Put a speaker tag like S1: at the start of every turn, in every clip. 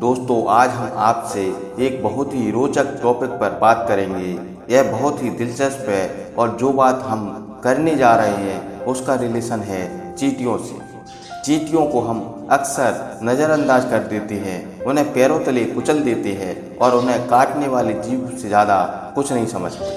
S1: दोस्तों, आज हम आपसे एक बहुत ही रोचक टॉपिक पर बात करेंगे। यह बहुत ही दिलचस्प है और जो बात हम करने जा रहे हैं उसका रिलेशन है चींटियों से। चींटियों को हम अक्सर नज़रअंदाज कर देते हैं, उन्हें पैरों तले कुचल देते हैं और उन्हें काटने वाले जीव से ज़्यादा कुछ नहीं समझते।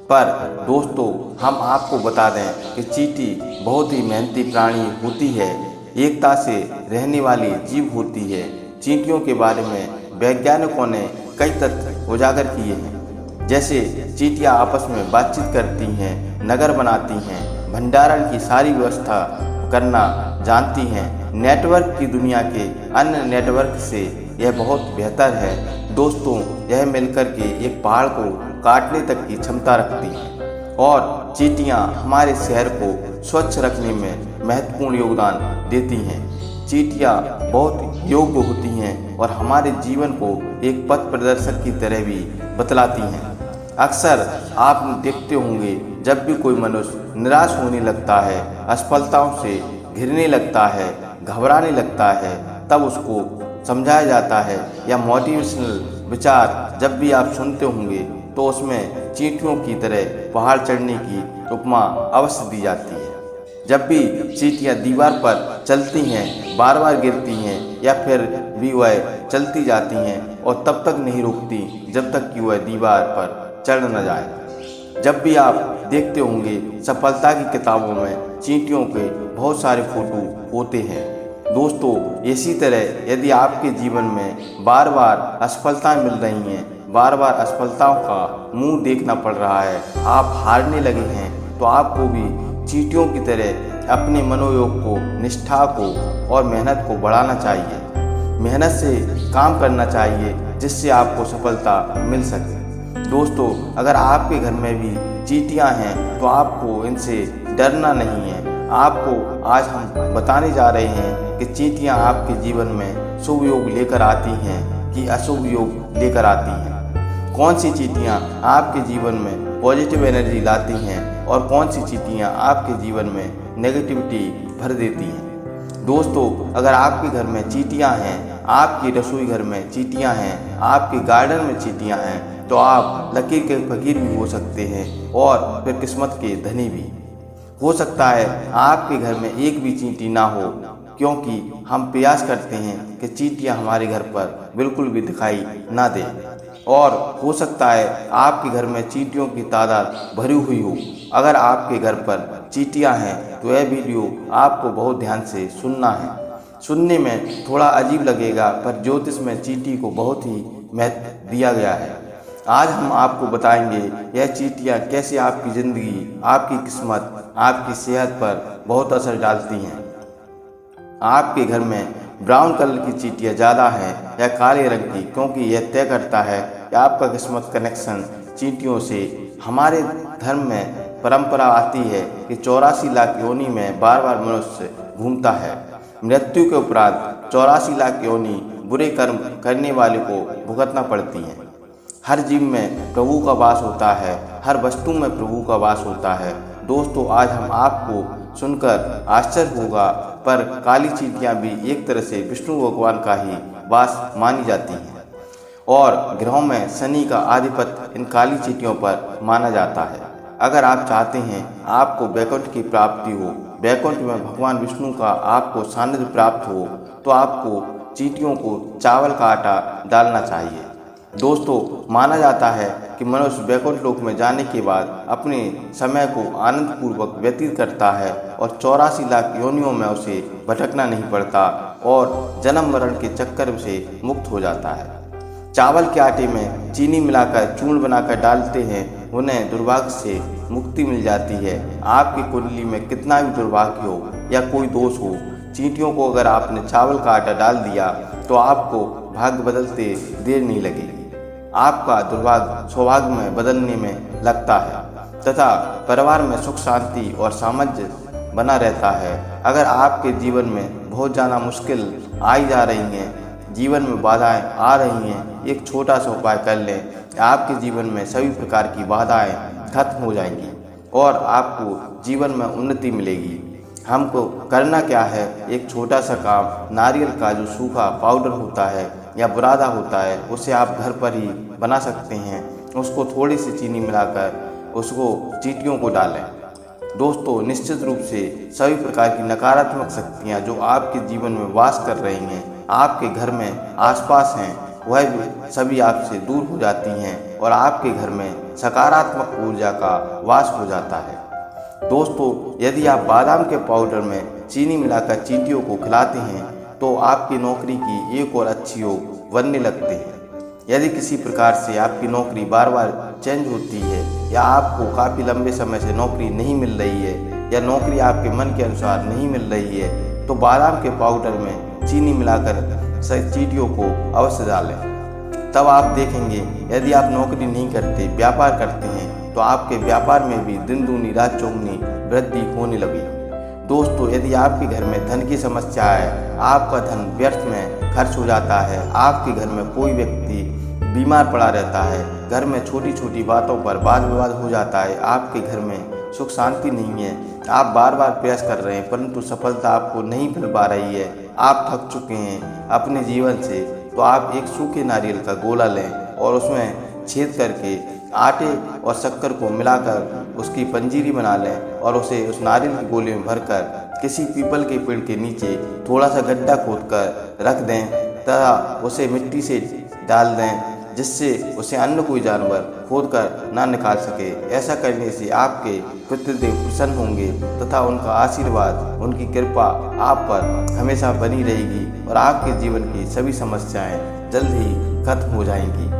S1: पर दोस्तों, हम आपको बता दें कि चींटी बहुत ही मेहनती प्राणी होती है, एकता से रहने वाली जीव होती है। चींटियों के बारे में वैज्ञानिकों ने कई तथ्य उजागर किए हैं, जैसे चींटियां आपस में बातचीत करती हैं, नगर बनाती हैं, भंडारण की सारी व्यवस्था करना जानती हैं, नेटवर्क की दुनिया के अन्य नेटवर्क से यह बहुत बेहतर है। दोस्तों, यह मिलकर के एक पहाड़ को काटने तक की क्षमता रखती हैं और चींटियां हमारे शहर को स्वच्छ रखने में महत्वपूर्ण योगदान देती हैं। चींटियां बहुत योग्य होती हैं और हमारे जीवन को एक पथ प्रदर्शक की तरह भी बतलाती हैं। अक्सर आप देखते होंगे, जब भी कोई मनुष्य निराश होने लगता है, असफलताओं से घिरने लगता है, घबराने लगता है, तब उसको समझाया जाता है या मोटिवेशनल विचार जब भी आप सुनते होंगे तो उसमें चींटियों की तरह पहाड़ चढ़ने की उपमा अवश्य दी जाती है। जब भी चींटियां दीवार पर चलती हैं, बार बार गिरती हैं या फिर भी वह चलती जाती हैं और तब तक नहीं रुकती जब तक कि वह दीवार पर चढ़ न जाए। जब भी आप देखते होंगे, सफलता की किताबों में चींटियों के बहुत सारे फोटो होते हैं। दोस्तों, इसी तरह यदि आपके जीवन में बार बार असफलताएं मिल रही हैं, बार बार असफलताओं का मुंह देखना पड़ रहा है, आप हारने लगे हैं, तो आपको भी चींटियों की तरह अपने मनोयोग को, निष्ठा को और मेहनत को बढ़ाना चाहिए। मेहनत से काम करना चाहिए जिससे आपको सफलता मिल सके। दोस्तों, अगर आपके घर में भी चींटियां हैं तो आपको इनसे डरना नहीं है। आपको आज हम बताने जा रहे हैं कि चींटियां आपके जीवन में शुभ योग लेकर आती हैं कि अशुभ योग लेकर आती हैं। कौन सी चींटियां आपके जीवन में पॉजिटिव एनर्जी लाती हैं और कौन सी चींटियां आपके जीवन में नेगेटिविटी भर देती हैं। दोस्तों, अगर आपके घर में चींटियां हैं, आपकी रसोई घर में चींटियां हैं, आपके गार्डन में चींटियां हैं, तो आप लकीर के फकीर भी हो सकते हैं और फिर किस्मत के धनी भी। हो सकता है आपके घर में एक भी चींटी ना हो, क्योंकि हम प्रयास करते हैं कि चींटियां हमारे घर पर बिल्कुल भी दिखाई ना दें। और हो सकता है आपके घर में चींटियों की तादाद भरी हुई हो। अगर आपके घर पर चींटियां हैं तो यह वीडियो आपको बहुत ध्यान से सुनना है। सुनने में थोड़ा अजीब लगेगा, पर ज्योतिष में चींटी को बहुत ही महत्व दिया गया है। आज हम आपको बताएंगे यह चींटियां कैसे आपकी ज़िंदगी, आपकी किस्मत, आपकी सेहत पर बहुत असर डालती हैं। आपके घर में ब्राउन कलर की चींटियां ज़्यादा है या काले रंग की, क्योंकि यह तय करता है कि आपका किस्मत कनेक्शन चींटियों से। हमारे धर्म में परंपरा आती है कि 84 लाख योनि में बार बार मनुष्य घूमता है। मृत्यु के उपरांत 84 लाख योनि बुरे कर्म करने वाले को भुगतना पड़ती हैं। हर जीव में प्रभु का वास होता है, हर वस्तु में प्रभु का वास होता है। दोस्तों, आज हम आपको सुनकर आश्चर्य होगा, पर काली चींटियां भी एक तरह से विष्णु भगवान का ही वास मानी जाती हैं और ग्रहों में शनि का आधिपत्य इन काली चींटियों पर माना जाता है। अगर आप चाहते हैं आपको वैकुंठ की प्राप्ति हो, वैकुंठ में भगवान विष्णु का आपको सानिध्य प्राप्त हो, तो आपको चींटियों को चावल का आटा डालना चाहिए। दोस्तों, माना जाता है कि मनुष्य वैकुंठ लोक में जाने के बाद अपने समय को आनंदपूर्वक व्यतीत करता है और 84 लाख योनियों में उसे भटकना नहीं पड़ता और जन्म मरण के चक्कर से मुक्त हो जाता है। चावल के आटे में चीनी मिलाकर चूर्ण बनाकर डालते हैं, उन्हें दुर्भाग्य से मुक्ति मिल जाती है। आपकी कुंडली में कितना भी दुर्भाग्य हो या कोई दोष हो, चींटियों को अगर आपने चावल का आटा डाल दिया तो आपको भाग्य बदलते देर नहीं लगेगी। आपका दुर्भाग्य सौभाग्य में बदलने में लगता है तथा परिवार में सुख शांति और सामंजस्य बना रहता है। अगर आपके जीवन में बहुत ज़्यादा मुश्किल आई जा रही हैं, जीवन में बाधाएं आ रही हैं, एक छोटा सा उपाय कर लें, आपके जीवन में सभी प्रकार की बाधाएं खत्म हो जाएंगी और आपको जीवन में उन्नति मिलेगी। हमको करना क्या है, एक छोटा सा काम, नारियल का जो सूखा पाउडर होता है या बुरादा होता है, उसे आप घर पर ही बना सकते हैं। उसको थोड़ी सी चीनी मिलाकर उसको चींटियों को डालें। दोस्तों, निश्चित रूप से सभी प्रकार की नकारात्मक शक्तियाँ जो आपके जीवन में वास कर रही हैं, आपके घर में आसपास हैं, वह भी सभी आपसे दूर हो जाती हैं और आपके घर में सकारात्मक ऊर्जा का वास हो जाता है। दोस्तों, यदि आप बादाम के पाउडर में चीनी मिलाकर चींटियों को खिलाते हैं तो आपकी नौकरी की एक और अच्छी योग बनने लगते हैं। यदि किसी प्रकार से आपकी नौकरी बार बार चेंज होती है या आपको काफ़ी लंबे समय से नौकरी नहीं मिल रही है या नौकरी आपके मन के अनुसार नहीं मिल रही है, तो बादाम के पाउडर में चीनी मिलाकर चींटियों को अवश्य डालें। तब आप देखेंगे यदि आप नौकरी नहीं करते, व्यापार करते हैं, तो आपके व्यापार में भी दिन दूनी रात चौगुनी वृद्धि होने लगी। दोस्तों, यदि आपके घर में धन की समस्या है, आपका धन व्यर्थ में खर्च हो जाता है, आपके घर में कोई व्यक्ति बीमार पड़ा रहता है, घर में छोटी छोटी बातों पर वाद विवाद हो जाता है, आपके घर में सुख शांति नहीं है, आप बार बार प्रयास कर रहे हैं परंतु सफलता आपको नहीं मिल पा रही है, आप थक चुके हैं अपने जीवन से, तो आप एक सूखे नारियल का गोला लें और उसमें छेद करके आटे और शक्कर को मिलाकर उसकी पंजीरी बना लें और उसे उस नारियल के गोले में भरकर किसी पीपल के पेड़ के नीचे थोड़ा सा गड्ढा खोदकर रख दें तथा उसे मिट्टी से डाल दें, जिससे उसे अन्य कोई जानवर खोदकर ना निकाल सके। ऐसा करने से आपके पितृदेव प्रसन्न होंगे तथा उनका आशीर्वाद, उनकी कृपा आप पर हमेशा बनी रहेगी और आपके जीवन की सभी समस्याएं जल्द ही खत्म हो जाएंगी।